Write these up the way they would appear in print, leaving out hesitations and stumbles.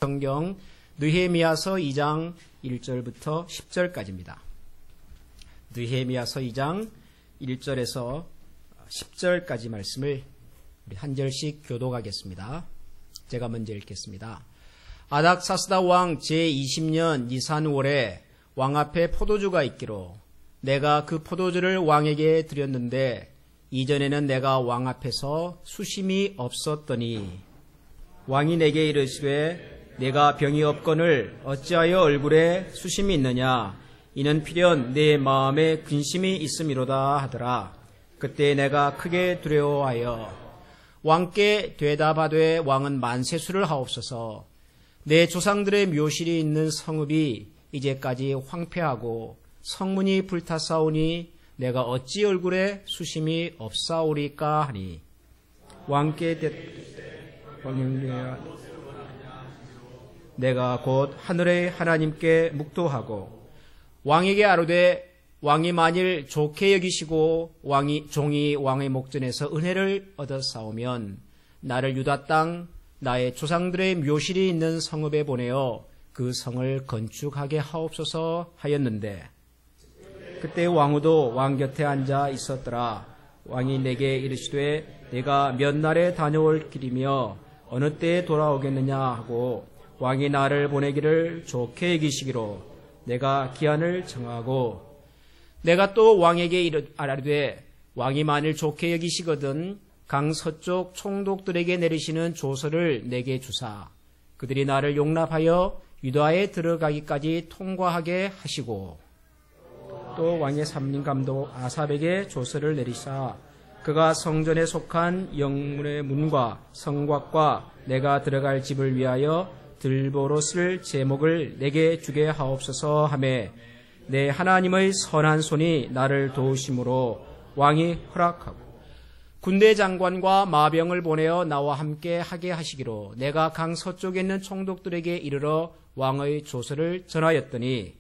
성경 느헤미야서 2장 1절부터 10절까지입니다. 느헤미야서 2장 1절에서 10절까지 말씀을 우리 한 절씩 교독하겠습니다. 제가 먼저 읽겠습니다. 아닥사스다 왕 제20년 니산월에 왕 앞에 포도주가 있기로 내가 그 포도주를 왕에게 드렸는데 이전에는 내가 왕 앞에서 수심이 없었더니 왕이 내게 이르시되 내가 병이 없거늘 어찌하여 얼굴에 수심이 있느냐 이는 필연 내 마음에 근심이 있음이로다 하더라. 그때 내가 크게 두려워하여 왕께 대답하되 왕은 만세수를 하옵소서. 내 조상들의 묘실이 있는 성읍이 이제까지 황폐하고 성문이 불타사오니 내가 어찌 얼굴에 수심이 없사오리까 하니 왕께 내가 곧 하늘의 하나님께 묵도하고 왕에게 아뢰되 왕이 만일 좋게 여기시고 종이 왕의 목전에서 은혜를 얻었사오면 나를 유다 땅 나의 조상들의 묘실이 있는 성읍에 보내어 그 성을 건축하게 하옵소서 하였는데 그때 왕후도 왕 곁에 앉아 있었더라. 왕이 내게 이르시되 내가 몇 날에 다녀올 길이며 어느 때에 돌아오겠느냐 하고 왕이 나를 보내기를 좋게 여기시기로 내가 기한을 정하고 내가 또 왕에게 아뢰되 왕이 만일 좋게 여기시거든 강 서쪽 총독들에게 내리시는 조서를 내게 주사 그들이 나를 용납하여 유다에 들어가기까지 통과하게 하시고 또 왕의 삼림감독 아삽에게 조서를 내리사 그가 성전에 속한 영문의 문과 성곽과 내가 들어갈 집을 위하여 들보로 쓸 제목을 내게 주게 하옵소서 하매 내 하나님의 선한 손이 나를 도우심으로 왕이 허락하고 군대 장관과 마병을 보내어 나와 함께 하게 하시기로 내가 강 서쪽에 있는 총독들에게 이르러 왕의 조서를 전하였더니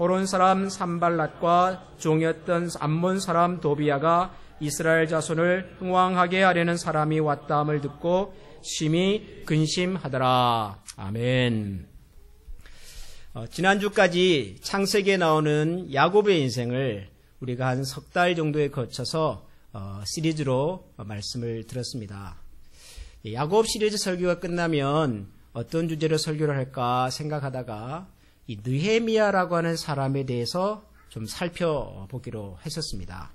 호론 사람 산발랏과 종이었던 암몬 사람 도비야가 이스라엘 자손을 흥왕하게 하려는 사람이 왔다함을 듣고 심히 근심하더라. 아멘. 지난주까지 창세기에 나오는 야곱의 인생을 우리가 한 석 달 정도에 거쳐서 시리즈로 말씀을 들었습니다. 야곱 시리즈 설교가 끝나면 어떤 주제로 설교를 할까 생각하다가 이 느헤미야라고 하는 사람에 대해서 좀 살펴보기로 했었습니다.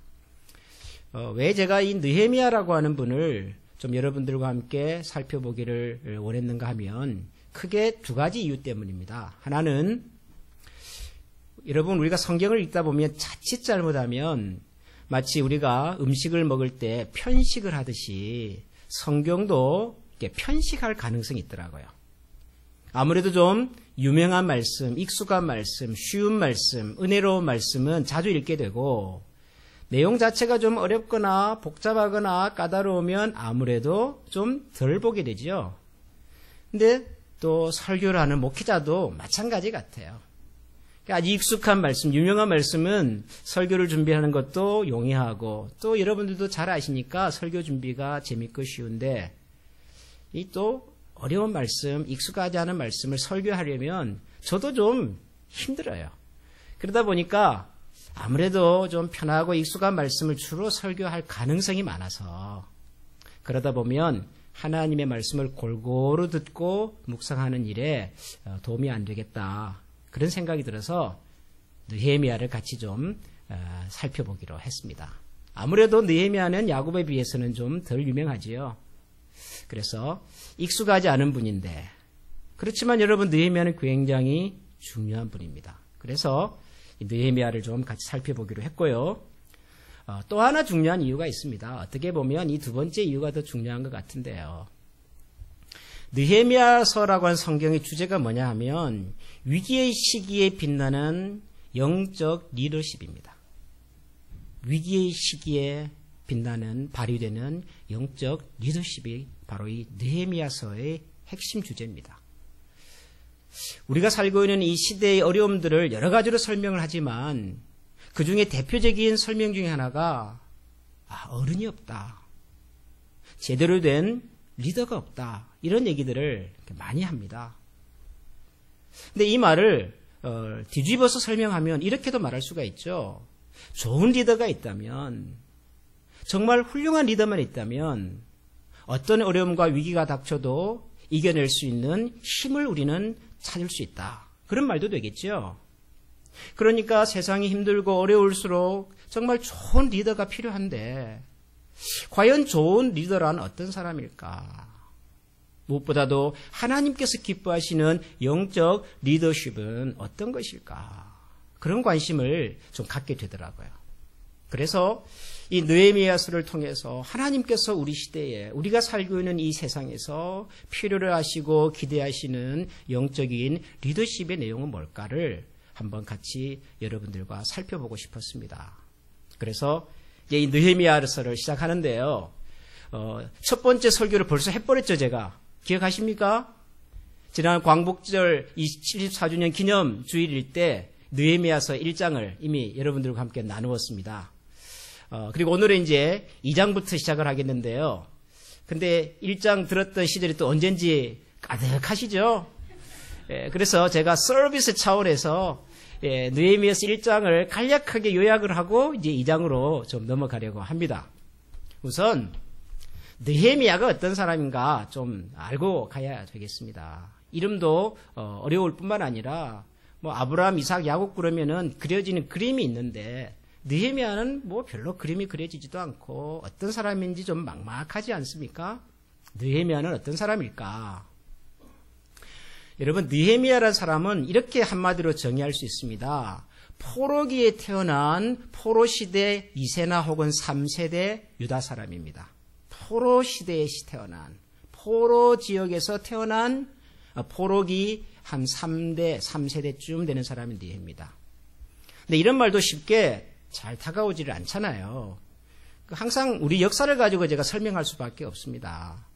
왜 제가 이 느헤미야라고 하는 분을 좀 여러분들과 함께 살펴보기를 원했는가 하면 크게 두 가지 이유 때문입니다. 하나는 여러분 우리가 성경을 읽다 보면 자칫 잘못하면 마치 우리가 음식을 먹을 때 편식을 하듯이 성경도 이렇게 편식할 가능성이 있더라고요. 아무래도 좀 유명한 말씀, 익숙한 말씀, 쉬운 말씀, 은혜로운 말씀은 자주 읽게 되고 내용 자체가 좀 어렵거나 복잡하거나 까다로우면 아무래도 좀 덜 보게 되죠. 근데 또 설교를 하는 목회자도 마찬가지 같아요. 아주 익숙한 말씀, 유명한 말씀은 설교를 준비하는 것도 용이하고 또 여러분들도 잘 아시니까 설교 준비가 재밌고 쉬운데 이 또 어려운 말씀, 익숙하지 않은 말씀을 설교하려면 저도 좀 힘들어요. 그러다 보니까 아무래도 좀 편하고 익숙한 말씀을 주로 설교할 가능성이 많아서 그러다 보면 하나님의 말씀을 골고루 듣고 묵상하는 일에 도움이 안 되겠다. 그런 생각이 들어서 느헤미야를 같이 좀 살펴보기로 했습니다. 아무래도 느헤미야는 야곱에 비해서는 좀 덜 유명하지요. 그래서 익숙하지 않은 분인데 그렇지만 여러분 느헤미야는 굉장히 중요한 분입니다. 그래서 느헤미야를 좀 같이 살펴보기로 했고요. 또 하나 중요한 이유가 있습니다. 어떻게 보면 이 두 번째 이유가 더 중요한 것 같은데요. 느헤미야서라고 하는 성경의 주제가 뭐냐 하면 위기의 시기에 빛나는 영적 리더십입니다. 위기의 시기에 빛나는 발휘되는 영적 리더십이 바로 이 느헤미야서의 핵심 주제입니다. 우리가 살고 있는 이 시대의 어려움들을 여러 가지로 설명을 하지만 그 중에 대표적인 설명 중에 하나가 어른이 없다. 제대로 된 리더가 없다. 이런 얘기들을 많이 합니다. 근데 이 말을 뒤집어서 설명하면 이렇게도 말할 수가 있죠. 좋은 리더가 있다면, 정말 훌륭한 리더만 있다면 어떤 어려움과 위기가 닥쳐도 이겨낼 수 있는 힘을 우리는 찾을 수 있다. 그런 말도 되겠죠. 그러니까 세상이 힘들고 어려울수록 정말 좋은 리더가 필요한데 과연 좋은 리더란 어떤 사람일까? 무엇보다도 하나님께서 기뻐하시는 영적 리더십은 어떤 것일까? 그런 관심을 좀 갖게 되더라고요. 그래서 이 느헤미야서를 통해서 하나님께서 우리 시대에 우리가 살고 있는 이 세상에서 필요로 하시고 기대하시는 영적인 리더십의 내용은 뭘까를 한번 같이 여러분들과 살펴보고 싶었습니다. 그래서 이제 이 느헤미야서를 시작하는데요. 첫 번째 설교를 벌써 해버렸죠, 제가. 기억하십니까? 지난 광복절 74주년 기념 주일일 때 느헤미야서 1장을 이미 여러분들과 함께 나누었습니다. 그리고 오늘은 이제 2장부터 시작을 하겠는데요. 근데 1장 들었던 시절이 또 언젠지 가득하시죠? 그래서 제가 서비스 차원에서 느헤미야서 1장을 간략하게 요약을 하고 이제 2장으로 좀 넘어가려고 합니다. 우선 느헤미야가 어떤 사람인가 좀 알고 가야 되겠습니다. 이름도 어려울 뿐만 아니라 뭐 아브라함, 이삭, 야곱 그러면은 그려지는 그림이 있는데 느헤미야는 뭐 별로 그림이 그려지지도 않고 어떤 사람인지 좀 막막하지 않습니까? 느헤미야는 어떤 사람일까? 여러분, 느헤미야라는 사람은 이렇게 한마디로 정의할 수 있습니다. 포로기에 태어난 포로 시대 2세나 혹은 3세대 유다 사람입니다. 포로 시대에 태어난, 포로 지역에서 태어난 포로기 한 3세대쯤 되는 사람이 느헤미야입니다. 근데 이런 말도 쉽게 잘 다가오지를 않잖아요. 항상 우리 역사를 가지고 제가 설명할 수밖에 없습니다.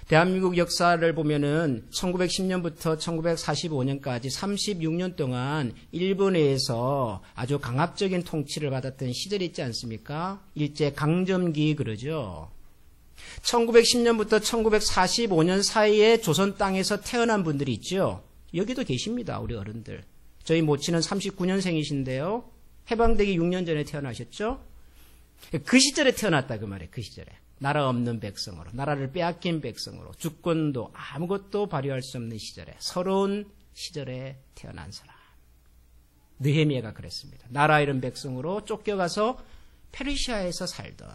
대한민국 역사를 보면은 1910년부터 1945년까지 36년 동안 일본에서 아주 강압적인 통치를 받았던 시절이 있지 않습니까? 일제 강점기 그러죠. 1910년부터 1945년 사이에 조선 땅에서 태어난 분들이 있죠. 여기도 계십니다. 우리 어른들. 저희 모친은 39년생이신데요. 해방되기 6년 전에 태어나셨죠. 그 시절에 태어났다 그 말이에요. 그 시절에. 나라 없는 백성으로, 나라를 빼앗긴 백성으로, 주권도 아무것도 발휘할 수 없는 시절에, 서러운 시절에 태어난 사람. 느헤미야가 그랬습니다. 나라 잃은 백성으로 쫓겨가서 페르시아에서 살던.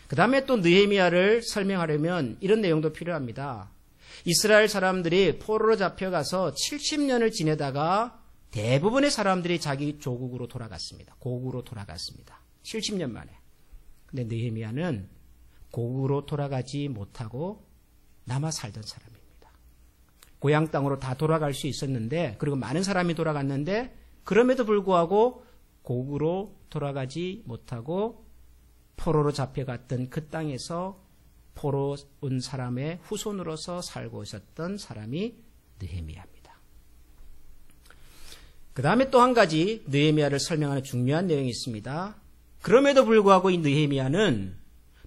그 다음에 또 느헤미야를 설명하려면 이런 내용도 필요합니다. 이스라엘 사람들이 포로로 잡혀가서 70년을 지내다가 대부분의 사람들이 자기 조국으로 돌아갔습니다. 고국으로 돌아갔습니다. 70년 만에. 근데 느헤미야는 고국으로 돌아가지 못하고 남아 살던 사람입니다. 고향 땅으로 다 돌아갈 수 있었는데, 그리고 많은 사람이 돌아갔는데 그럼에도 불구하고 고국으로 돌아가지 못하고 포로로 잡혀갔던 그 땅에서 포로 온 사람의 후손으로서 살고 있었던 사람이 느헤미야입니다. 그 다음에 또 한 가지 느헤미야를 설명하는 중요한 내용이 있습니다. 그럼에도 불구하고 이 느헤미야는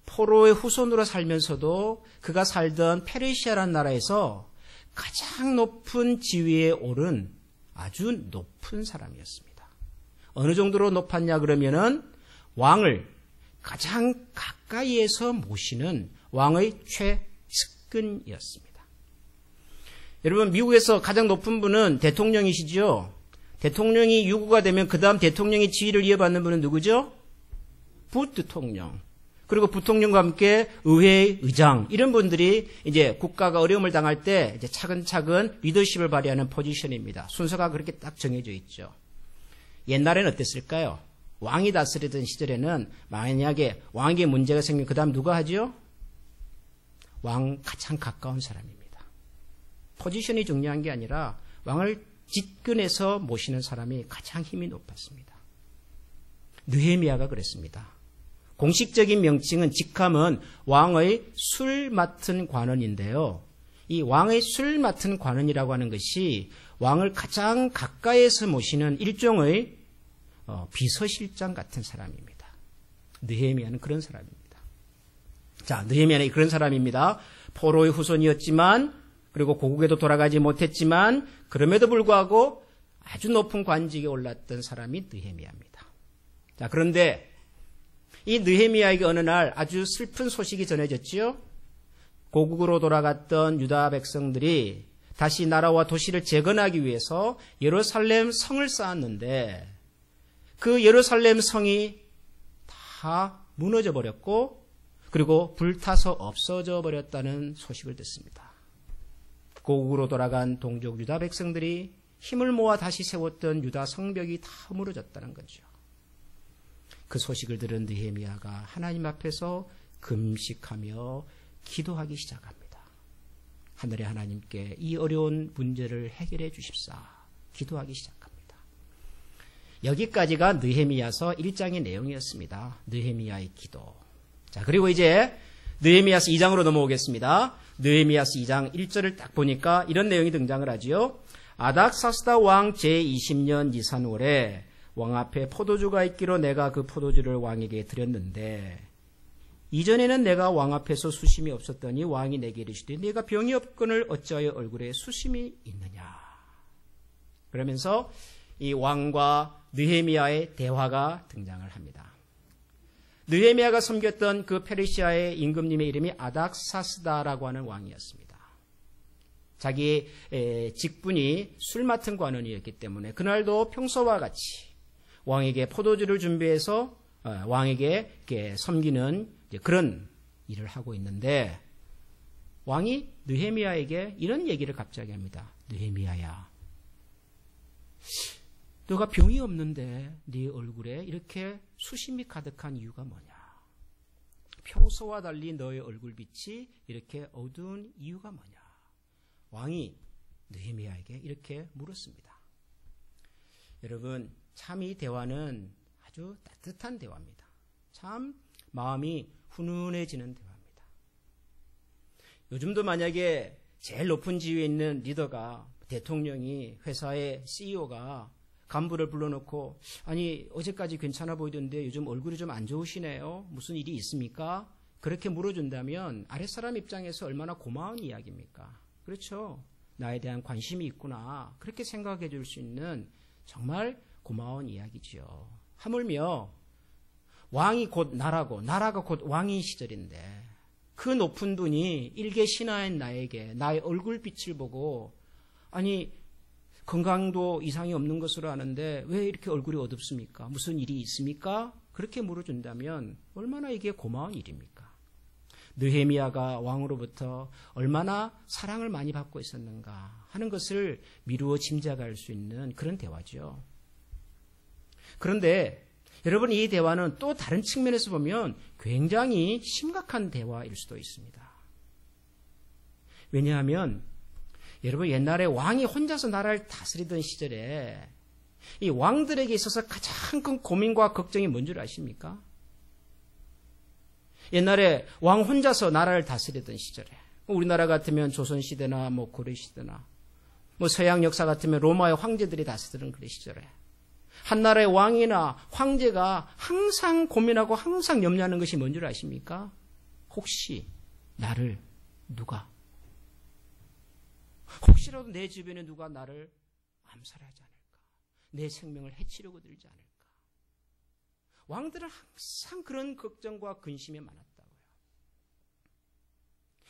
포로의 후손으로 살면서도 그가 살던 페르시아라는 나라에서 가장 높은 지위에 오른 아주 높은 사람이었습니다. 어느 정도로 높았냐 그러면은 왕을 가장 가까이에서 모시는 왕의 최측근이었습니다. 여러분, 미국에서 가장 높은 분은 대통령이시죠. 대통령이 유구가 되면 그 다음 대통령의 지위를 이어받는 분은 누구죠? 부대통령. 그리고 부통령과 함께 의회의 의장, 이런 분들이 이제 국가가 어려움을 당할 때 이제 차근차근 리더십을 발휘하는 포지션입니다. 순서가 그렇게 딱 정해져 있죠. 옛날에는 어땠을까요? 왕이 다스리던 시절에는 만약에 왕에게 문제가 생기면 그 다음 누가 하죠? 왕 가장 가까운 사람입니다. 포지션이 중요한 게 아니라 왕을 직근에서 모시는 사람이 가장 힘이 높았습니다. 느헤미야가 그랬습니다. 공식적인 명칭은 직함은 왕의 술 맡은 관원인데요. 이 왕의 술 맡은 관원이라고 하는 것이 왕을 가장 가까이에서 모시는 일종의 비서실장 같은 사람입니다. 느헤미야는 그런 사람입니다. 자, 느헤미야는 그런 사람입니다. 포로의 후손이었지만 그리고 고국에도 돌아가지 못했지만 그럼에도 불구하고 아주 높은 관직에 올랐던 사람이 느헤미야입니다. 자, 그런데 이 느헤미야에게 어느 날 아주 슬픈 소식이 전해졌지요. 고국으로 돌아갔던 유다 백성들이 다시 나라와 도시를 재건하기 위해서 예루살렘 성을 쌓았는데 그 예루살렘 성이 다 무너져 버렸고 그리고 불타서 없어져 버렸다는 소식을 듣습니다. 고국으로 돌아간 동족 유다 백성들이 힘을 모아 다시 세웠던 유다 성벽이 다 무너졌다는 거죠. 그 소식을 들은 느헤미야가 하나님 앞에서 금식하며 기도하기 시작합니다. 하늘의 하나님께 이 어려운 문제를 해결해 주십사 기도하기 시작합니다. 여기까지가 느헤미야서 1장의 내용이었습니다. 느헤미야의 기도. 자, 그리고 이제 느헤미야서 2장으로 넘어오겠습니다. 느헤미야서 2장 1절을 딱 보니까 이런 내용이 등장을 하지요. 아닥사스다 왕 제20년 니산월에 왕 앞에 포도주가 있기로 내가 그 포도주를 왕에게 드렸는데 이전에는 내가 왕 앞에서 수심이 없었더니 왕이 내게 이르시되 네가 병이 없거늘 어찌하여 얼굴에 수심이 있느냐. 그러면서 이 왕과 느헤미야의 대화가 등장을 합니다. 느헤미야가 섬겼던 그 페르시아의 임금님의 이름이 아닥사스다라고 하는 왕이었습니다. 자기 직분이 술 맡은 관원이었기 때문에 그날도 평소와 같이 왕에게 포도주를 준비해서 왕에게 섬기는 그런 일을 하고 있는데 왕이 느헤미야에게 이런 얘기를 갑자기 합니다. 느헤미야야, 너가 병이 없는데 네 얼굴에 이렇게 수심이 가득한 이유가 뭐냐? 평소와 달리 너의 얼굴빛이 이렇게 어두운 이유가 뭐냐? 왕이 느헤미야에게 이렇게 물었습니다. 여러분, 참 이 대화는 아주 따뜻한 대화입니다. 참 마음이 훈훈해지는 대화입니다. 요즘도 만약에 제일 높은 지위에 있는 리더가, 대통령이, 회사의 CEO가 간부를 불러놓고 아니 어제까지 괜찮아 보이던데 요즘 얼굴이 좀 안 좋으시네요. 무슨 일이 있습니까? 그렇게 물어준다면 아랫사람 입장에서 얼마나 고마운 이야기입니까? 그렇죠? 나에 대한 관심이 있구나. 그렇게 생각해 줄 수 있는 정말 고마운 이야기지요. 하물며 왕이 곧 나라고 나라가 곧 왕인 시절인데 그 높은 분이 일개 신하인 나에게 나의 얼굴빛을 보고 아니 건강도 이상이 없는 것으로 아는데 왜 이렇게 얼굴이 어둡습니까? 무슨 일이 있습니까? 그렇게 물어준다면 얼마나 이게 고마운 일입니까? 느헤미야가 왕으로부터 얼마나 사랑을 많이 받고 있었는가 하는 것을 미루어 짐작할 수 있는 그런 대화죠. 그런데 여러분, 이 대화는 또 다른 측면에서 보면 굉장히 심각한 대화일 수도 있습니다. 왜냐하면 여러분, 옛날에 왕이 혼자서 나라를 다스리던 시절에 이 왕들에게 있어서 가장 큰 고민과 걱정이 뭔 줄 아십니까? 옛날에 왕 혼자서 나라를 다스리던 시절에 우리나라 같으면 조선시대나 고려시대나 서양 역사 같으면 로마의 황제들이 다스리던 그런 시절에 한 나라의 왕이나 황제가 항상 고민하고 항상 염려하는 것이 뭔 줄 아십니까? 혹시 나를 혹시라도 내 주변에 누가 나를 암살하지 않을까? 내 생명을 해치려고 들지 않을까? 왕들은 항상 그런 걱정과 근심이 많았다고요.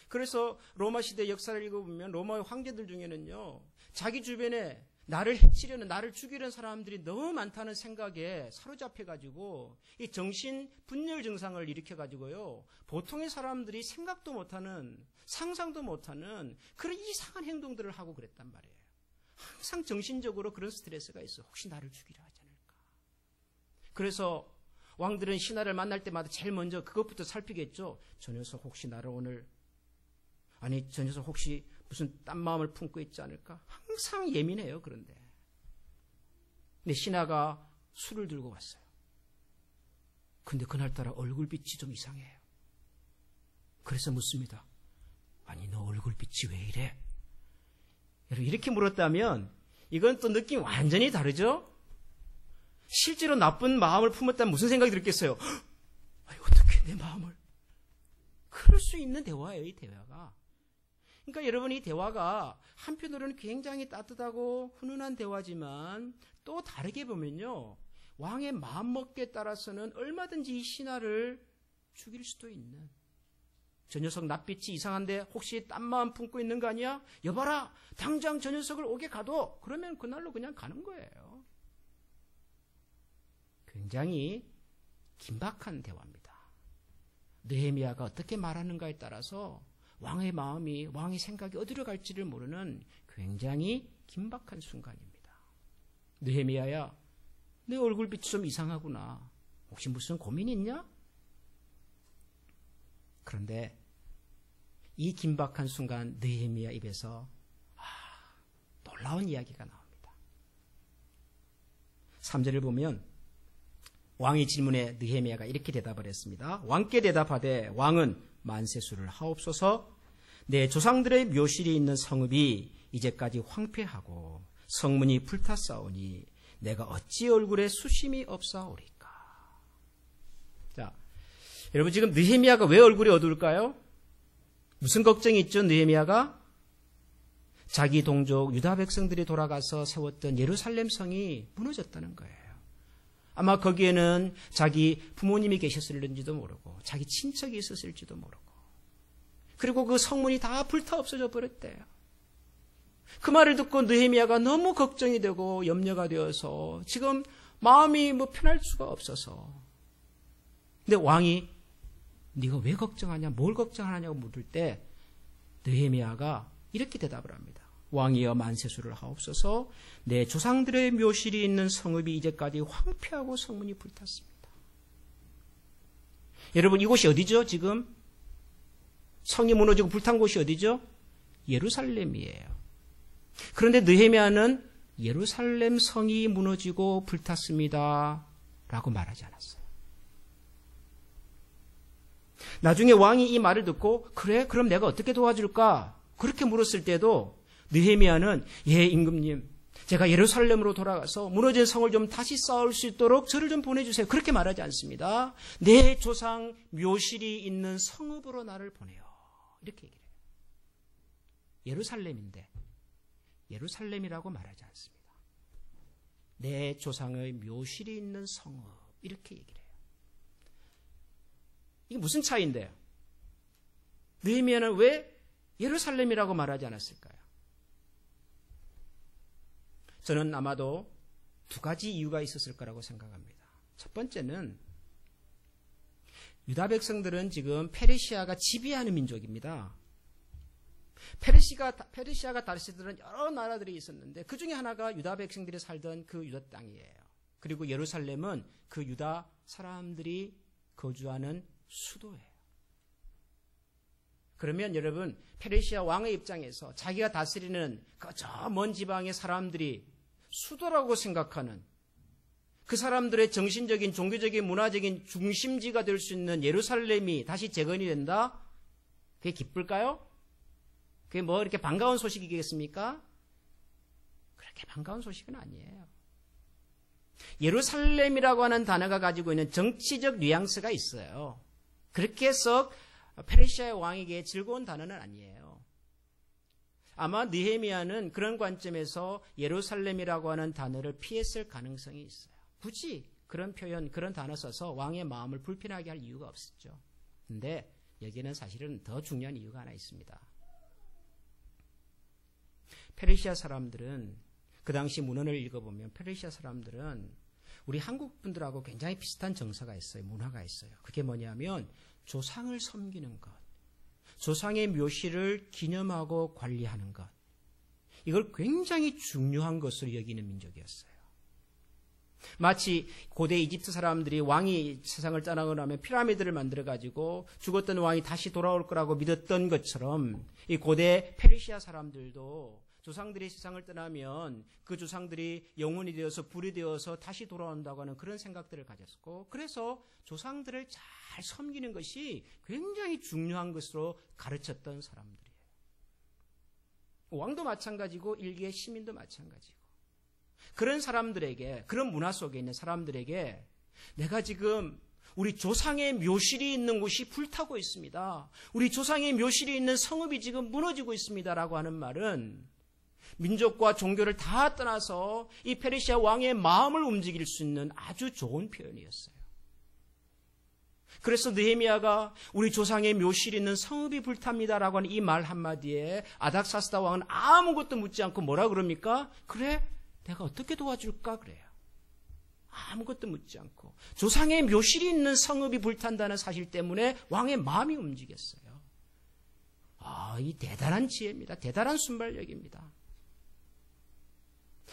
그래서 로마 시대 역사를 읽어보면 로마의 황제들 중에는요, 자기 주변에 나를 해치려는, 나를 죽이려는 사람들이 너무 많다는 생각에 사로잡혀가지고 이 정신 분열 증상을 일으켜가지고요, 보통의 사람들이 생각도 못하는, 상상도 못하는 그런 이상한 행동들을 하고 그랬단 말이에요. 항상 정신적으로 그런 스트레스가 있어. 혹시 나를 죽이려 하지 않을까? 그래서 왕들은 신하를 만날 때마다 제일 먼저 그것부터 살피겠죠. 저 녀석 혹시 나를 오늘, 아니 저 녀석 혹시 무슨 딴 마음을 품고 있지 않을까? 항상 예민해요. 그런데 신하가 술을 들고 왔어요. 근데 그날따라 얼굴빛이 좀 이상해요. 그래서 묻습니다. 아니 너 얼굴빛이 왜 이래? 여러분, 이렇게 물었다면 이건 또 느낌이 완전히 다르죠? 실제로 나쁜 마음을 품었다면 무슨 생각이 들겠어요? 아니, 어떻게 내 마음을? 그럴 수 있는 대화예요, 이 대화가. 그러니까 여러분 이 대화가 한편으로는 굉장히 따뜻하고 훈훈한 대화지만 또 다르게 보면요. 왕의 마음먹기에 따라서는 얼마든지 이 신하를 죽일 수도 있는. 저 녀석 낯빛이 이상한데 혹시 딴 마음 품고 있는 거 아니야? 여봐라! 당장 저 녀석을 오게 가둬! 그러면 그날로 그냥 가는 거예요. 굉장히 긴박한 대화입니다. 느헤미야가 어떻게 말하는가에 따라서 왕의 마음이, 왕의 생각이 어디로 갈지를 모르는 굉장히 긴박한 순간입니다. 느헤미야야, 내 얼굴빛이 좀 이상하구나. 혹시 무슨 고민 있냐? 그런데 이 긴박한 순간 느헤미야 입에서 놀라운 이야기가 나옵니다. 3절을 보면 왕의 질문에 느헤미야가 이렇게 대답을 했습니다. 왕께 대답하되 왕은 만세수를 하옵소서. 내 조상들의 묘실이 있는 성읍이 이제까지 황폐하고 성문이 불탔사오니 내가 어찌 얼굴에 수심이 없사오리까. 자, 여러분 지금 느헤미야가 왜 얼굴이 어두울까요? 무슨 걱정이 있죠? 느헤미야가 자기 동족 유다 백성들이 돌아가서 세웠던 예루살렘 성이 무너졌다는 거예요. 아마 거기에는 자기 부모님이 계셨을는지도 모르고 자기 친척이 있었을지도 모르고 그리고 그 성문이 다 불타 없어져 버렸대요. 그 말을 듣고 느헤미야가 너무 걱정이 되고 염려가 되어서 지금 마음이 편할 수가 없어서. 근데 왕이 네가 왜 걱정하냐, 뭘 걱정하냐고 물을 때 느헤미야가 이렇게 대답을 합니다. 왕이여 만세수를 하옵소서. 내 조상들의 묘실이 있는 성읍이 이제까지 황폐하고 성문이 불탔습니다. 여러분 이곳이 어디죠? 지금 성이 무너지고 불탄 곳이 어디죠? 예루살렘이에요. 그런데 느헤미야는 예루살렘 성이 무너지고 불탔습니다 라고 말하지 않았어요. 나중에 왕이 이 말을 듣고 그래? 그럼 내가 어떻게 도와줄까? 그렇게 물었을 때도 느헤미야는 예, 임금님, 제가 예루살렘으로 돌아가서 무너진 성을 좀 다시 쌓을 수 있도록 저를 좀 보내주세요. 그렇게 말하지 않습니다. 내 조상 묘실이 있는 성읍으로 나를 보내요. 이렇게 얘기를 해요. 예루살렘인데 예루살렘이라고 말하지 않습니다. 내 조상의 묘실이 있는 성읍 이렇게 얘기를 해요. 이게 무슨 차이인데요? 느헤미야는 왜 예루살렘이라고 말하지 않았을까요? 저는 아마도 두 가지 이유가 있었을 거라고 생각합니다. 첫 번째는 유다 백성들은 지금 페르시아가 지배하는 민족입니다. 페르시아가 다스리던 여러 나라들이 있었는데 그 중에 하나가 유다 백성들이 살던 그 유다 땅이에요. 그리고 예루살렘은 그 유다 사람들이 거주하는 수도예요. 그러면 여러분 페르시아 왕의 입장에서 자기가 다스리는 그 저 먼 지방의 사람들이 수도라고 생각하는 그 사람들의 정신적인 종교적인 문화적인 중심지가 될 수 있는 예루살렘이 다시 재건이 된다? 그게 기쁠까요? 그게 뭐 이렇게 반가운 소식이겠습니까? 그렇게 반가운 소식은 아니에요. 예루살렘이라고 하는 단어가 가지고 있는 정치적 뉘앙스가 있어요. 그렇게 해서 페르시아의 왕에게 즐거운 단어는 아니에요. 아마 느헤미야는 그런 관점에서 예루살렘이라고 하는 단어를 피했을 가능성이 있어요. 굳이 그런 표현, 그런 단어 써서 왕의 마음을 불편하게 할 이유가 없었죠. 근데 여기에는 사실은 더 중요한 이유가 하나 있습니다. 페르시아 사람들은 그 당시 문헌을 읽어보면 페르시아 사람들은 우리 한국 분들하고 굉장히 비슷한 정서가 있어요. 문화가 있어요. 그게 뭐냐면 조상을 섬기는 것, 조상의 묘실을 기념하고 관리하는 것, 이걸 굉장히 중요한 것으로 여기는 민족이었어요. 마치 고대 이집트 사람들이 왕이 세상을 떠나고 나면 피라미드를 만들어가지고 죽었던 왕이 다시 돌아올 거라고 믿었던 것처럼 이 고대 페르시아 사람들도 조상들이 세상을 떠나면 그 조상들이 영혼이 되어서 불이 되어서 다시 돌아온다고 하는 그런 생각들을 가졌고, 그래서 조상들을 잘 섬기는 것이 굉장히 중요한 것으로 가르쳤던 사람들이에요. 왕도 마찬가지고 일개의 시민도 마찬가지고, 그런 사람들에게, 그런 문화 속에 있는 사람들에게 내가 지금 우리 조상의 묘실이 있는 곳이 불타고 있습니다. 우리 조상의 묘실이 있는 성읍이 지금 무너지고 있습니다라고 하는 말은 민족과 종교를 다 떠나서 이 페르시아 왕의 마음을 움직일 수 있는 아주 좋은 표현이었어요. 그래서 느헤미야가 우리 조상의 묘실이 있는 성읍이 불탑니다라고 하는 이 말 한마디에 아닥사스다 왕은 아무것도 묻지 않고 뭐라 그럽니까? 그래, 내가 어떻게 도와줄까? 그래요. 아무것도 묻지 않고 조상의 묘실이 있는 성읍이 불탄다는 사실 때문에 왕의 마음이 움직였어요. 이 대단한 지혜입니다. 대단한 순발력입니다.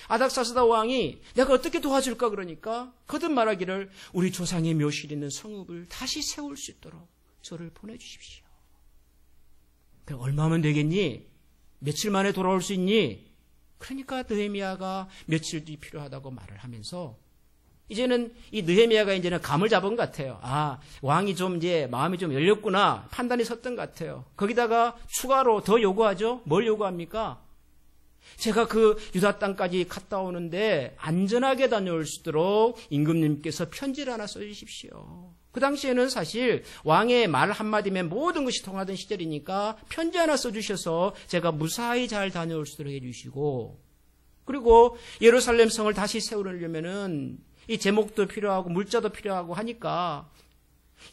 아닥사스다 왕이 내가 어떻게 도와줄까 그러니까 거듭 말하기를 우리 조상의 묘실이 있는 성읍을 다시 세울 수 있도록 저를 보내주십시오. 얼마면 되겠니? 며칠 만에 돌아올 수 있니? 그러니까 느헤미야가 며칠 뒤 필요하다고 말을 하면서 이제는 이 느헤미야가 이제는 감을 잡은 것 같아요. 왕이 좀 이제 마음이 좀 열렸구나. 판단이 섰던 것 같아요. 거기다가 추가로 더 요구하죠. 뭘 요구합니까? 제가 그 유다 땅까지 갔다 오는데 안전하게 다녀올 수 있도록 임금님께서 편지를 하나 써주십시오. 그 당시에는 사실 왕의 말 한마디면 모든 것이 통하던 시절이니까 편지 하나 써주셔서 제가 무사히 잘 다녀올 수 있도록 해주시고, 그리고 예루살렘 성을 다시 세우려면은 이 제목도 필요하고 물자도 필요하고 하니까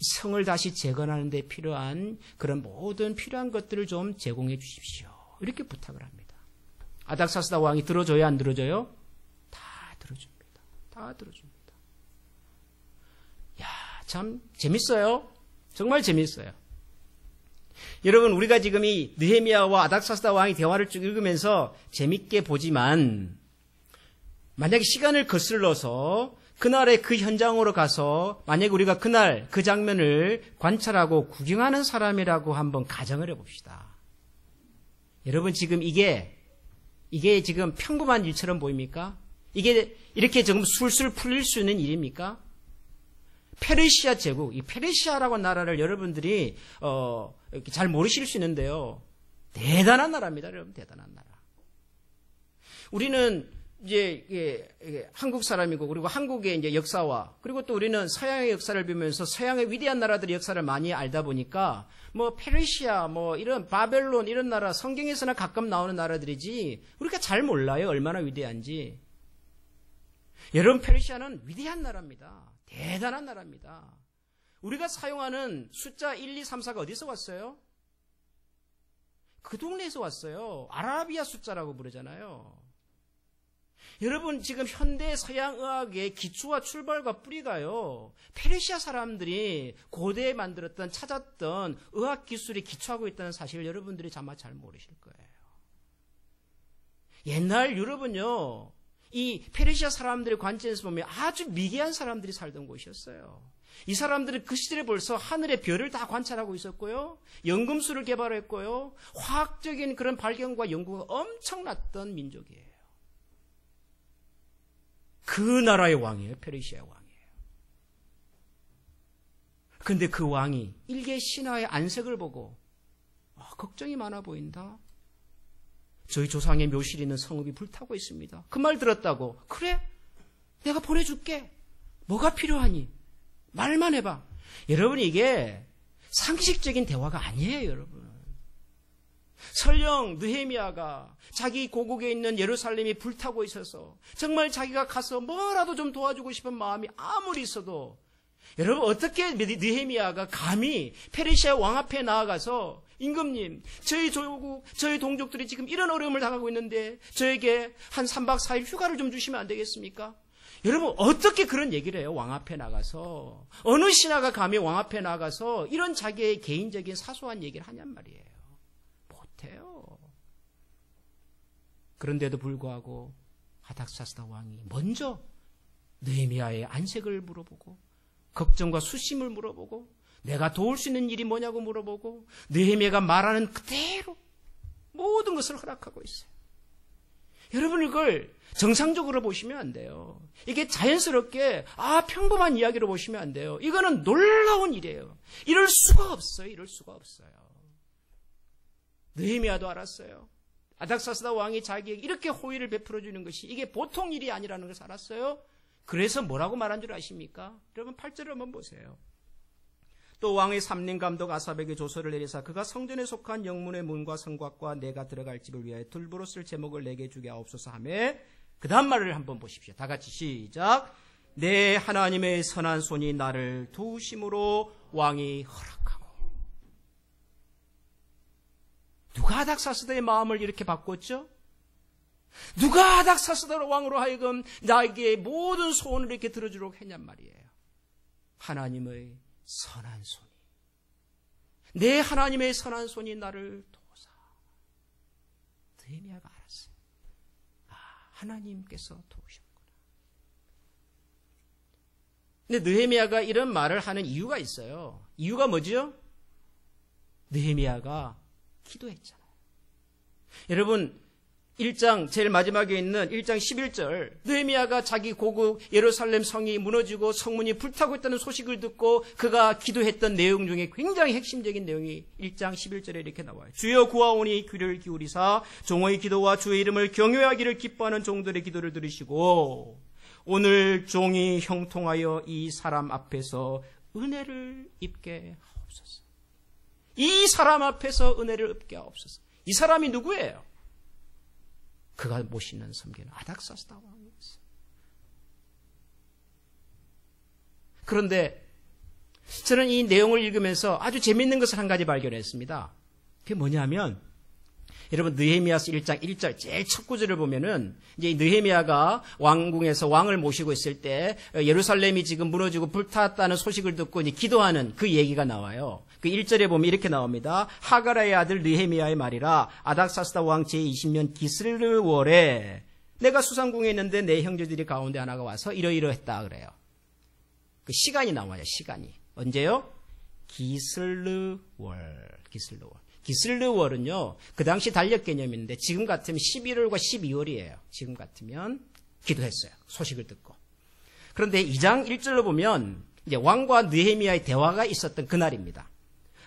성을 다시 재건하는 데 필요한 그런 모든 필요한 것들을 좀 제공해 주십시오. 이렇게 부탁을 합니다. 아닥사스다 왕이 들어줘요, 안 들어줘요? 다 들어줍니다. 다 들어줍니다. 참 재밌어요. 정말 재밌어요. 여러분, 우리가 지금 이 느헤미야와 아닥사스다 왕이 대화를 쭉 읽으면서 재밌게 보지만, 만약에 시간을 거슬러서 그날의 그 현장으로 가서 만약에 우리가 그날 그 장면을 관찰하고 구경하는 사람이라고 한번 가정을 해봅시다. 여러분, 지금 이게 지금 평범한 일처럼 보입니까? 이게 이렇게 지금 술술 풀릴 수 있는 일입니까? 페르시아 제국, 이 페르시아라고 하는 나라를 여러분들이 이렇게 잘 모르실 수 있는데요. 대단한 나라입니다, 여러분. 대단한 나라. 우리는 이제 한국 사람이고, 그리고 한국의 이제 역사와, 그리고 또 우리는 서양의 역사를 배우면서 서양의 위대한 나라들의 역사를 많이 알다 보니까 뭐 페르시아, 뭐 이런 바벨론 이런 나라 성경에서나 가끔 나오는 나라들이지 우리가 잘 몰라요. 얼마나 위대한지. 여러분, 페르시아는 위대한 나라입니다. 대단한 나라입니다. 우리가 사용하는 숫자 1, 2, 3, 4가 어디서 왔어요? 그 동네에서 왔어요. 아라비아 숫자라고 부르잖아요. 여러분, 지금 현대 서양의학의 기초와 출발과 뿌리가요, 페르시아 사람들이 고대에 만들었던, 찾았던 의학 기술에 기초하고 있다는 사실을 여러분들이 아마 잘 모르실 거예요. 옛날 유럽은요, 이 페르시아 사람들의 관점에서 보면 아주 미개한 사람들이 살던 곳이었어요. 이 사람들은 그 시절에 벌써 하늘의 별을 다 관찰하고 있었고요, 연금술을 개발했고요, 화학적인 그런 발견과 연구가 엄청났던 민족이에요. 그 나라의 왕이에요. 페르시아 왕이에요. 그런데 그 왕이 일개 신하의 안색을 보고 걱정이 많아 보인다. 저희 조상의 묘실이 있는 성읍이 불타고 있습니다. 그 말 들었다고. 그래? 내가 보내줄게. 뭐가 필요하니? 말만 해봐. 여러분, 이게 상식적인 대화가 아니에요, 여러분. 설령 느헤미야가 자기 고국에 있는 예루살렘이 불타고 있어서 정말 자기가 가서 뭐라도 좀 도와주고 싶은 마음이 아무리 있어도, 여러분, 어떻게 느헤미야가 감히 페르시아 왕 앞에 나아가서 임금님, 저희 조국, 저희 동족들이 지금 이런 어려움을 당하고 있는데 저에게 한 3박 4일 휴가를 좀 주시면 안 되겠습니까? 여러분, 어떻게 그런 얘기를 해요? 왕 앞에 나가서. 어느 신하가 감히 왕 앞에 나가서 이런 자기의 개인적인 사소한 얘기를 하냔 말이에요. 못해요. 그런데도 불구하고 아닥사스다 왕이 먼저 느헤미야의 안색을 물어보고, 걱정과 수심을 물어보고, 내가 도울 수 있는 일이 뭐냐고 물어보고, 느헤미야가 말하는 그대로 모든 것을 허락하고 있어요. 여러분, 이걸 정상적으로 보시면 안 돼요. 이게 자연스럽게 평범한 이야기로 보시면 안 돼요. 이거는 놀라운 일이에요. 이럴 수가 없어요. 이럴 수가 없어요. 느헤미야도 알았어요. 아닥사스다 왕이 자기에게 이렇게 호의를 베풀어 주는 것이 이게 보통 일이 아니라는 것을 알았어요. 그래서 뭐라고 말한 줄 아십니까? 여러분, 8절을 한번 보세요. 또 왕의 삼림 감독 아삽에게 조서를 내리사 그가 성전에 속한 영문의 문과 성곽과 내가 들어갈 집을 위하여 들보로 쓸 제목을 내게 주게 하옵소서 하며 그 다음 말을 한번 보십시오. 다 같이 시작. 내 하나님의 선한 손이 나를 도우심으로 왕이 허락하고. 누가 아닥사스다의 마음을 이렇게 바꿨죠? 누가 아닥사스다 왕으로 하여금 나에게 모든 소원을 이렇게 들어주려고 했냔 말이에요. 하나님의 선한 손이. 내 하나님의 선한 손이 나를 도우사. 느헤미야가 알았어요. 하나님께서 도우셨구나. 근데 느헤미야가 이런 말을 하는 이유가 있어요. 이유가 뭐죠? 느헤미야가 기도했잖아요. 여러분 1장 제일 마지막에 있는 1장 11절 느헤미야가 자기 고국 예루살렘 성이 무너지고 성문이 불타고 있다는 소식을 듣고 그가 기도했던 내용 중에 굉장히 핵심적인 내용이 1장 11절에 이렇게 나와요. 주여 구하오니 귀를 기울이사 종의 기도와 주의 이름을 경외하기를 기뻐하는 종들의 기도를 들으시고 오늘 종이 형통하여 이 사람 앞에서 은혜를 입게 하옵소서. 이 사람 앞에서 은혜를 입게 하옵소서. 이 사람이 누구예요? 그가 모시는 섬기는 아닥사스다 왕이었어요. 그런데 저는 이 내용을 읽으면서 아주 재미있는 것을 한 가지 발견했습니다. 그게 뭐냐면 여러분 느헤미야서 1장 1절 제일 첫 구절을 보면은 이제 느헤미야가 왕궁에서 왕을 모시고 있을 때 예루살렘이 지금 무너지고 불탔다는 소식을 듣고 이제 기도하는 그 얘기가 나와요. 그 1절에 보면 이렇게 나옵니다. 하가라의 아들 느헤미야의 말이라 아닥사스다 왕 제20년 기슬르월에 내가 수상궁에 있는데 내 형제들이 가운데 하나가 와서 이러이러했다 그래요. 그 시간이 나와요. 시간이 언제요? 기슬르월. 기슬르월은요, 그 당시 달력 개념인데 지금 같으면 11월과 12월이에요. 지금 같으면 기도했어요. 소식을 듣고. 그런데 2장 1절로 보면 이제 왕과 느헤미야의 대화가 있었던 그날입니다.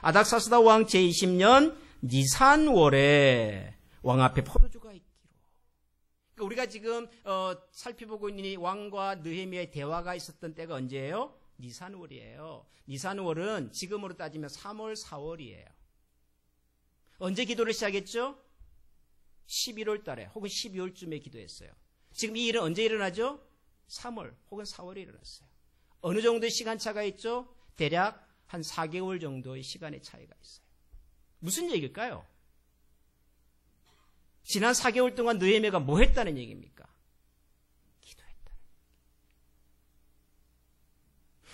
아닥사스다 왕 제20년 니산월에 왕 앞에 포도주가 있기로. 그러니까 우리가 지금 살펴보고 있는 이 왕과 느헤미야의 대화가 있었던 때가 언제예요? 니산월이에요. 니산월은 지금으로 따지면 3월, 4월이에요. 언제 기도를 시작했죠? 11월 달에 혹은 12월쯤에 기도했어요. 지금 이 일은 언제 일어나죠? 3월 혹은 4월에 일어났어요. 어느 정도의 시간차가 있죠? 대략 한 4개월 정도의 시간의 차이가 있어요. 무슨 얘기일까요? 지난 4개월 동안 느헤미야가 뭐 했다는 얘기입니까? 기도했다는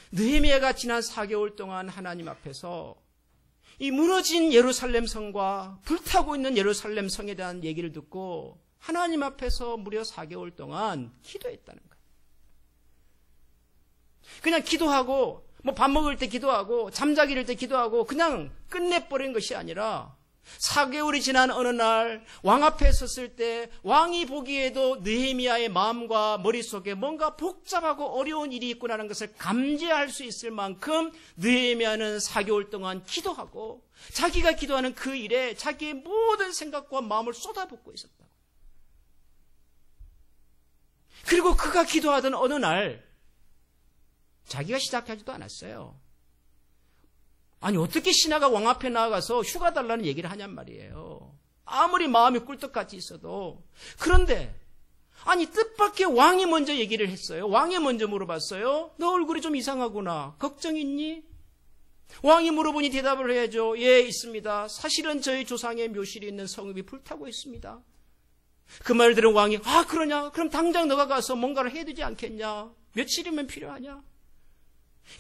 얘기입니다. 느헤미야가 지난 4개월 동안 하나님 앞에서 이 무너진 예루살렘 성과 불타고 있는 예루살렘 성에 대한 얘기를 듣고 하나님 앞에서 무려 4개월 동안 기도했다는 거예요. 그냥 기도하고 뭐 밥 먹을 때 기도하고 잠자기 이럴 때 기도하고 그냥 끝내버린 것이 아니라 4개월이 지난 어느 날 왕 앞에 섰을 때 왕이 보기에도 느헤미야의 마음과 머릿속에 뭔가 복잡하고 어려운 일이 있구나라는 것을 감지할 수 있을 만큼 느헤미야는 4개월 동안 기도하고 자기가 기도하는 그 일에 자기의 모든 생각과 마음을 쏟아붓고 있었다. 그리고 그가 기도하던 어느 날 자기가 시작하지도 않았어요. 아니 어떻게 신하가 왕 앞에 나가서 휴가 달라는 얘기를 하냔 말이에요. 아무리 마음이 꿀떡같이 있어도. 그런데 아니 뜻밖의 왕이 먼저 얘기를 했어요. 왕이 먼저 물어봤어요. 너 얼굴이 좀 이상하구나. 걱정 있니? 왕이 물어보니 대답을 해야죠. 예, 있습니다. 사실은 저희 조상의 묘실이 있는 성읍이 불타고 있습니다. 그 말을 들은 왕이 그러냐? 그럼 당장 너가 가서 뭔가를 해야 되지 않겠냐? 며칠이면 필요하냐?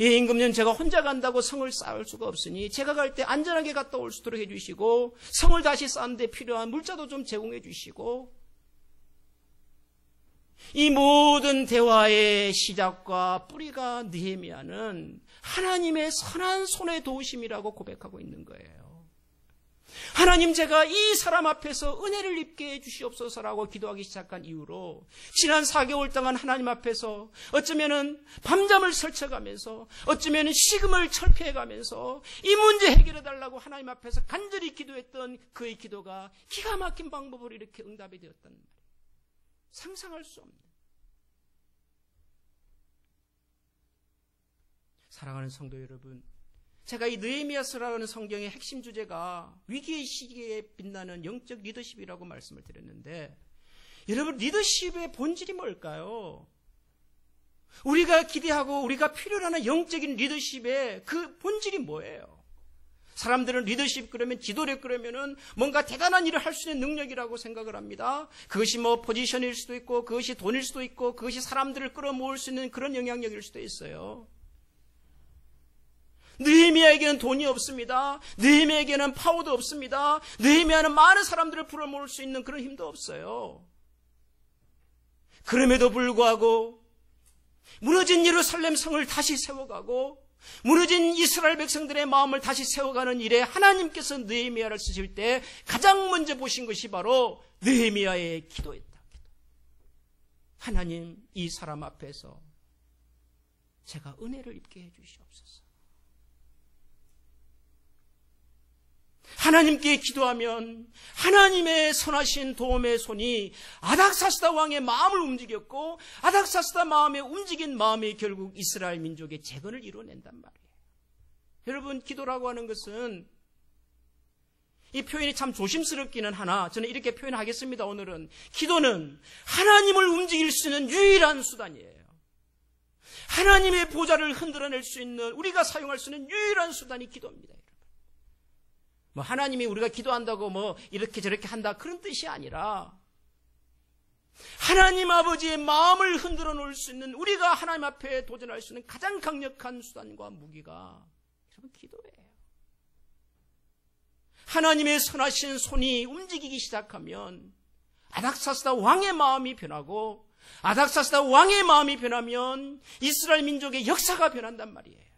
예, 임금님 제가 혼자 간다고 성을 쌓을 수가 없으니 제가 갈 때 안전하게 갔다 올 수 있도록 해주시고 성을 다시 쌓는 데 필요한 물자도 좀 제공해 주시고. 이 모든 대화의 시작과 뿌리가 느헤미야는 하나님의 선한 손의 도우심이라고 고백하고 있는 거예요. 하나님 제가 이 사람 앞에서 은혜를 입게 해주시옵소서라고 기도하기 시작한 이후로 지난 4개월 동안 하나님 앞에서 어쩌면은 밤잠을 설쳐가면서 어쩌면은 식음을 철폐해가면서 이 문제 해결해달라고 하나님 앞에서 간절히 기도했던 그의 기도가 기가 막힌 방법으로 이렇게 응답이 되었단 말이에요. 상상할 수 없는. 사랑하는 성도 여러분, 제가 이 느헤미야서라는 성경의 핵심 주제가 위기의 시기에 빛나는 영적 리더십이라고 말씀을 드렸는데, 여러분, 리더십의 본질이 뭘까요? 우리가 기대하고 우리가 필요로 하는 영적인 리더십의 그 본질이 뭐예요? 사람들은 리더십 그러면 지도력 그러면은 뭔가 대단한 일을 할 수 있는 능력이라고 생각을 합니다. 그것이 뭐 포지션일 수도 있고, 그것이 돈일 수도 있고, 그것이 사람들을 끌어모을 수 있는 그런 영향력일 수도 있어요. 느헤미야에게는 돈이 없습니다. 느헤미야에게는 파워도 없습니다. 느헤미야는 많은 사람들을 불어모을 수 있는 그런 힘도 없어요. 그럼에도 불구하고 무너진 예루살렘 성을 다시 세워가고 무너진 이스라엘 백성들의 마음을 다시 세워가는 일에 하나님께서 느헤미야를 쓰실 때 가장 먼저 보신 것이 바로 느헤미야의 기도였다. 하나님, 이 사람 앞에서 제가 은혜를 입게 해주시옵소서. 하나님께 기도하면 하나님의 선하신 도움의 손이 아닥사스다 왕의 마음을 움직였고, 아닥사스다 마음에 움직인 마음이 결국 이스라엘 민족의 재건을 이루어낸단 말이에요. 여러분, 기도라고 하는 것은, 이 표현이 참 조심스럽기는 하나 저는 이렇게 표현하겠습니다. 오늘은 기도는 하나님을 움직일 수 있는 유일한 수단이에요. 하나님의 보좌를 흔들어낼 수 있는, 우리가 사용할 수 있는 유일한 수단이 기도입니다. 뭐 하나님이 우리가 기도한다고 뭐 이렇게 저렇게 한다 그런 뜻이 아니라, 하나님 아버지의 마음을 흔들어 놓을 수 있는, 우리가 하나님 앞에 도전할 수 있는 가장 강력한 수단과 무기가 여러분 기도예요. 하나님의 선하신 손이 움직이기 시작하면 아닥사스다 왕의 마음이 변하고, 아닥사스다 왕의 마음이 변하면 이스라엘 민족의 역사가 변한단 말이에요.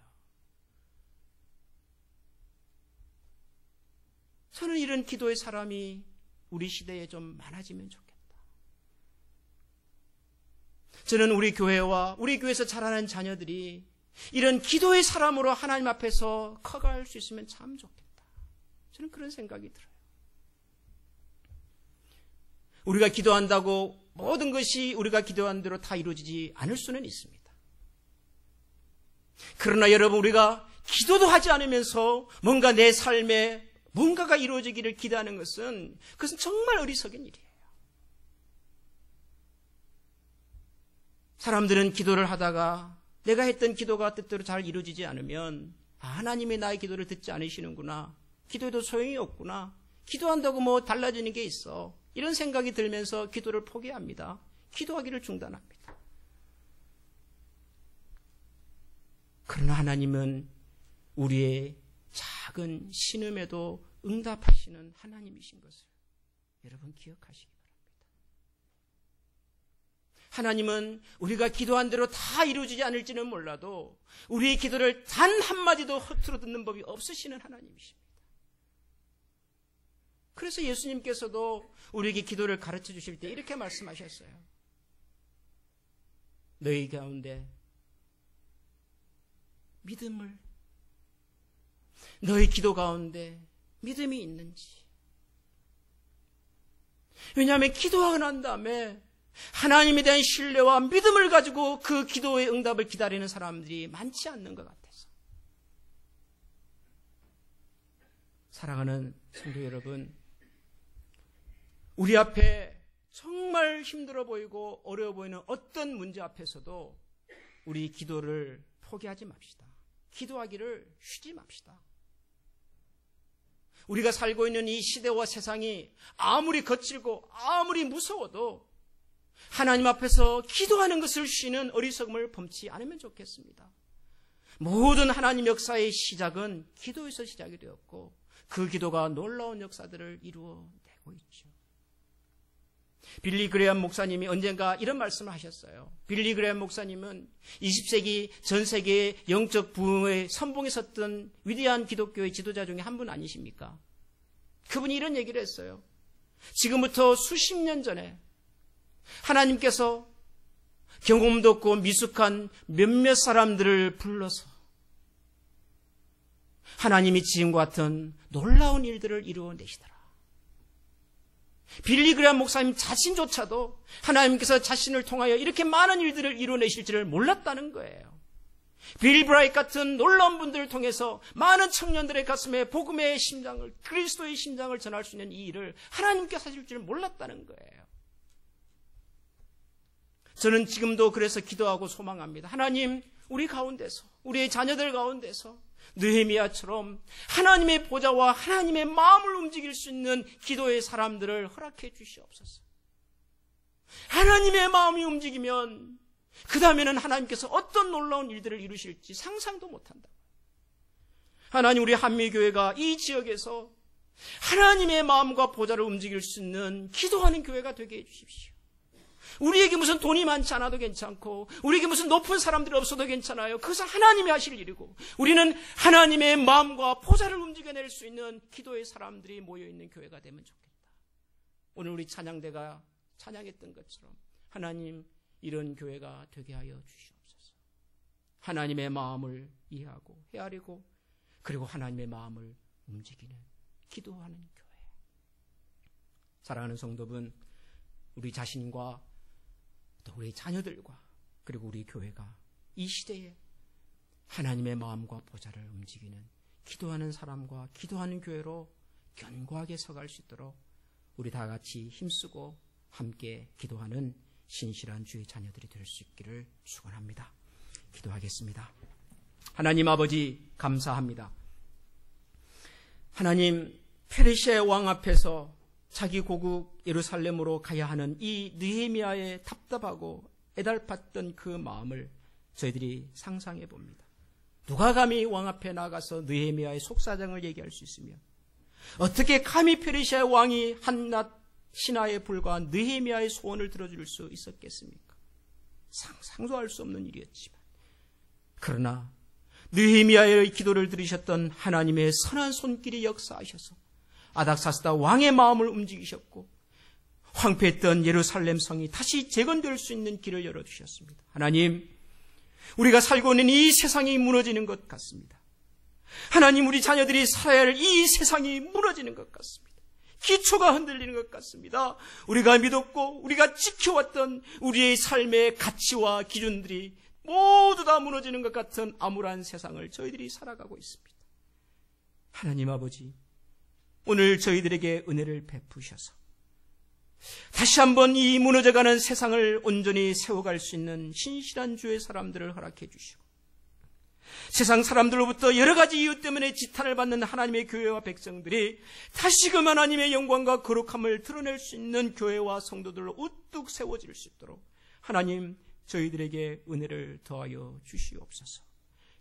저는 이런 기도의 사람이 우리 시대에 좀 많아지면 좋겠다. 저는 우리 교회와 우리 교회에서 자라는 자녀들이 이런 기도의 사람으로 하나님 앞에서 커갈 수 있으면 참 좋겠다. 저는 그런 생각이 들어요. 우리가 기도한다고 모든 것이 우리가 기도한 대로 다 이루어지지 않을 수는 있습니다. 그러나 여러분, 우리가 기도도 하지 않으면서 뭔가 내 삶에 뭔가가 이루어지기를 기대하는 것은, 그것은 정말 어리석은 일이에요. 사람들은 기도를 하다가 내가 했던 기도가 뜻대로 잘 이루어지지 않으면, 하나님이 나의 기도를 듣지 않으시는구나, 기도해도 소용이 없구나, 기도한다고 뭐 달라지는 게 있어, 이런 생각이 들면서 기도를 포기합니다. 기도하기를 중단합니다. 그러나 하나님은 우리의 작은 신음에도 응답하시는 하나님이신 것을 여러분 기억하시기 바랍니다. 하나님은 우리가 기도한 대로 다 이루어지지 않을지는 몰라도 우리의 기도를 단 한마디도 허투루 듣는 법이 없으시는 하나님이십니다. 그래서 예수님께서도 우리에게 기도를 가르쳐 주실 때 이렇게 말씀하셨어요. 너희 가운데 믿음을, 너희 기도 가운데 믿음이 있는지. 왜냐하면 기도하고 난 다음에 하나님에 대한 신뢰와 믿음을 가지고 그 기도의 응답을 기다리는 사람들이 많지 않는 것 같아서. 사랑하는 성도 여러분, 우리 앞에 정말 힘들어 보이고 어려워 보이는 어떤 문제 앞에서도 우리 기도를 포기하지 맙시다. 기도하기를 쉬지 맙시다. 우리가 살고 있는 이 시대와 세상이 아무리 거칠고 아무리 무서워도 하나님 앞에서 기도하는 것을 쉬는 어리석음을 범치 않으면 좋겠습니다. 모든 하나님 역사의 시작은 기도에서 시작이 되었고, 그 기도가 놀라운 역사들을 이루어내고 있죠. 빌리 그레엄 목사님이 언젠가 이런 말씀을 하셨어요. 빌리 그레엄 목사님은 20세기 전 세계의 영적 부흥의 선봉에 섰던 위대한 기독교의 지도자 중에 한 분 아니십니까? 그분이 이런 얘기를 했어요. 지금부터 수십 년 전에 하나님께서 경험도 없고 미숙한 몇몇 사람들을 불러서 하나님이 지금과 같은 놀라운 일들을 이루어내시더라. 빌리 그레엄 목사님 자신조차도 하나님께서 자신을 통하여 이렇게 많은 일들을 이루어내실 줄을 몰랐다는 거예요. 빌 브라이트 같은 놀라운 분들을 통해서 많은 청년들의 가슴에 복음의 심장을, 그리스도의 심장을 전할 수 있는 이 일을 하나님께서 하실 줄 몰랐다는 거예요. 저는 지금도 그래서 기도하고 소망합니다. 하나님, 우리 가운데서, 우리의 자녀들 가운데서 느헤미야처럼 하나님의 보좌와 하나님의 마음을 움직일 수 있는 기도의 사람들을 허락해 주시옵소서. 하나님의 마음이 움직이면 그 다음에는 하나님께서 어떤 놀라운 일들을 이루실지 상상도 못한다. 하나님, 우리 한미교회가 이 지역에서 하나님의 마음과 보좌를 움직일 수 있는 기도하는 교회가 되게 해주십시오. 우리에게 무슨 돈이 많지 않아도 괜찮고 우리에게 무슨 높은 사람들이 없어도 괜찮아요. 그것은 하나님이 하실 일이고 우리는 하나님의 마음과 보좌를 움직여낼 수 있는 기도의 사람들이 모여있는 교회가 되면 좋겠다. 오늘 우리 찬양대가 찬양했던 것처럼 하나님, 이런 교회가 되게 하여 주시옵소서. 하나님의 마음을 이해하고 헤아리고 그리고 하나님의 마음을 움직이는 기도하는 교회. 사랑하는 성도분, 우리 자신과 또 우리 자녀들과 그리고 우리 교회가 이 시대에 하나님의 마음과 보좌를 움직이는 기도하는 사람과 기도하는 교회로 견고하게 서갈 수 있도록 우리 다 같이 힘쓰고 함께 기도하는 신실한 주의 자녀들이 될 수 있기를 축원합니다. 기도하겠습니다. 하나님 아버지, 감사합니다. 하나님, 페르시아의 왕 앞에서 자기 고국 예루살렘으로 가야 하는 이 느헤미야의 답답하고 애달팠던 그 마음을 저희들이 상상해 봅니다. 누가 감히 왕 앞에 나가서 느헤미야의 속사정을 얘기할 수 있으며 어떻게 감히 페르시아의 왕이 한낱 신하에 불과한 느헤미야의 소원을 들어줄 수 있었겠습니까? 상상도 할 수 없는 일이었지만, 그러나 느헤미야의 기도를 들으셨던 하나님의 선한 손길이 역사하셔서 아닥사스다 왕의 마음을 움직이셨고 황폐했던 예루살렘 성이 다시 재건될 수 있는 길을 열어주셨습니다. 하나님, 우리가 살고 있는 이 세상이 무너지는 것 같습니다. 하나님, 우리 자녀들이 살아야 할 이 세상이 무너지는 것 같습니다. 기초가 흔들리는 것 같습니다. 우리가 믿었고 우리가 지켜왔던 우리의 삶의 가치와 기준들이 모두 다 무너지는 것 같은 암울한 세상을 저희들이 살아가고 있습니다. 하나님 아버지, 오늘 저희들에게 은혜를 베푸셔서 다시 한번 이 무너져가는 세상을 온전히 세워갈 수 있는 신실한 주의 사람들을 허락해 주시고 세상 사람들로부터 여러 가지 이유 때문에 지탄을 받는 하나님의 교회와 백성들이 다시금 하나님의 영광과 거룩함을 드러낼 수 있는 교회와 성도들로 우뚝 세워질 수 있도록 하나님, 저희들에게 은혜를 더하여 주시옵소서.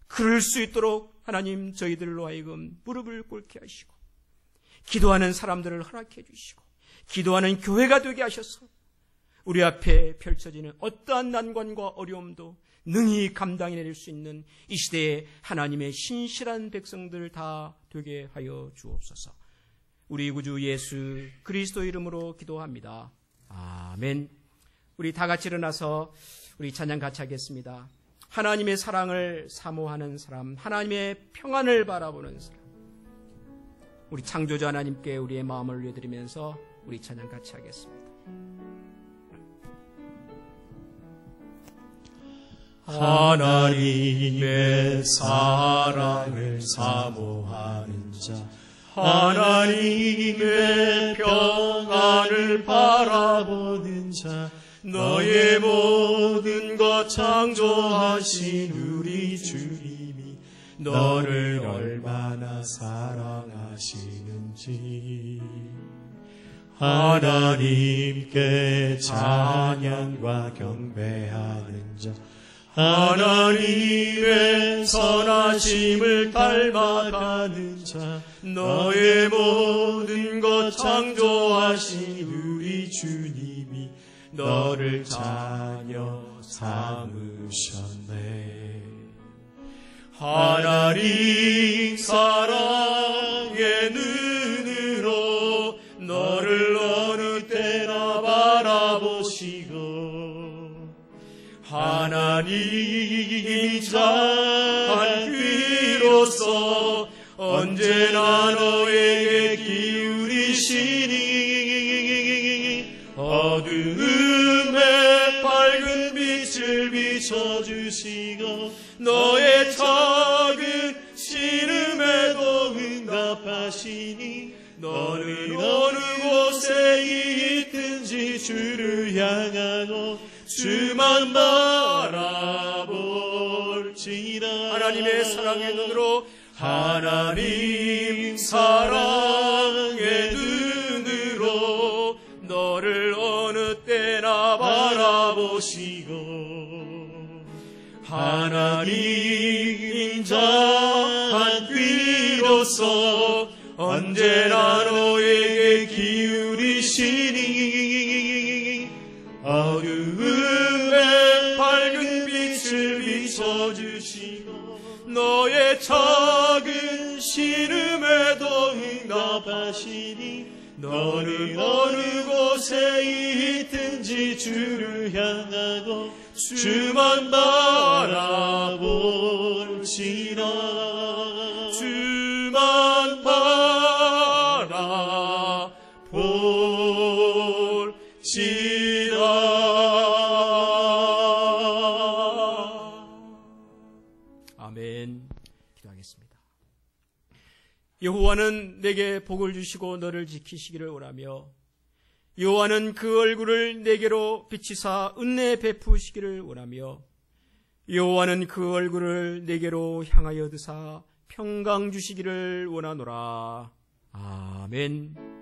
그럴 수 있도록 하나님, 저희들로 하여금 무릎을 꿇게 하시고 기도하는 사람들을 허락해 주시고 기도하는 교회가 되게 하셔서 우리 앞에 펼쳐지는 어떠한 난관과 어려움도 능히 감당해낼 수 있는 이 시대에 하나님의 신실한 백성들 다 되게 하여 주옵소서. 우리 구주 예수 그리스도 이름으로 기도합니다. 아멘. 우리 다 같이 일어나서 우리 찬양 같이 하겠습니다. 하나님의 사랑을 사모하는 사람, 하나님의 평안을 바라보는 사람, 우리 창조주 하나님께 우리의 마음을 올려드리면서 우리 찬양 같이 하겠습니다. 하나님의 사랑을 사모하는 자, 하나님의 평안을 바라보는 자, 너의 모든 것 창조하신 우리 주님이 너를 얼마나 사랑하시는지 하나님께 찬양과 경배하는 자, 하나님의 선하심을 닮아가는 자, 너의 모든 것 창조하신 우리 주님이 너를 자녀 삼으셨네. 하나님 사랑의 눈으로 너를 어느 때나 바라보시고 하나님 참 귀로서 언제나 너에게 기울이시니 어두움에 밝은 빛을 빛을 비춰주시고 너의 작은 신음에도 응답하시니 너는 어느 곳에 있든지 주를 향하고 주만 바라볼지라. 하나님의 사랑의 눈으로 하나님 사랑의 눈으로 너를 어느 때나 바라보시고 하나님 인자한 귀로서 언제나 너에게 기울이시니 어두움에 밝은 빛을 비춰주시고 너의 작은 신음에도 응답하시니 너는 어느 곳에 있든지 주를 향하고 주만 바라볼지라. 주만 바라볼지라. 아멘. 기도하겠습니다. 여호와는 내게 복을 주시고 너를 지키시기를 원하며 여호와는 그 얼굴을 내게로 비치사 은혜 베푸시기를 원하며 여호와는 그 얼굴을 내게로 향하여 드사 평강 주시기를 원하노라. 아멘.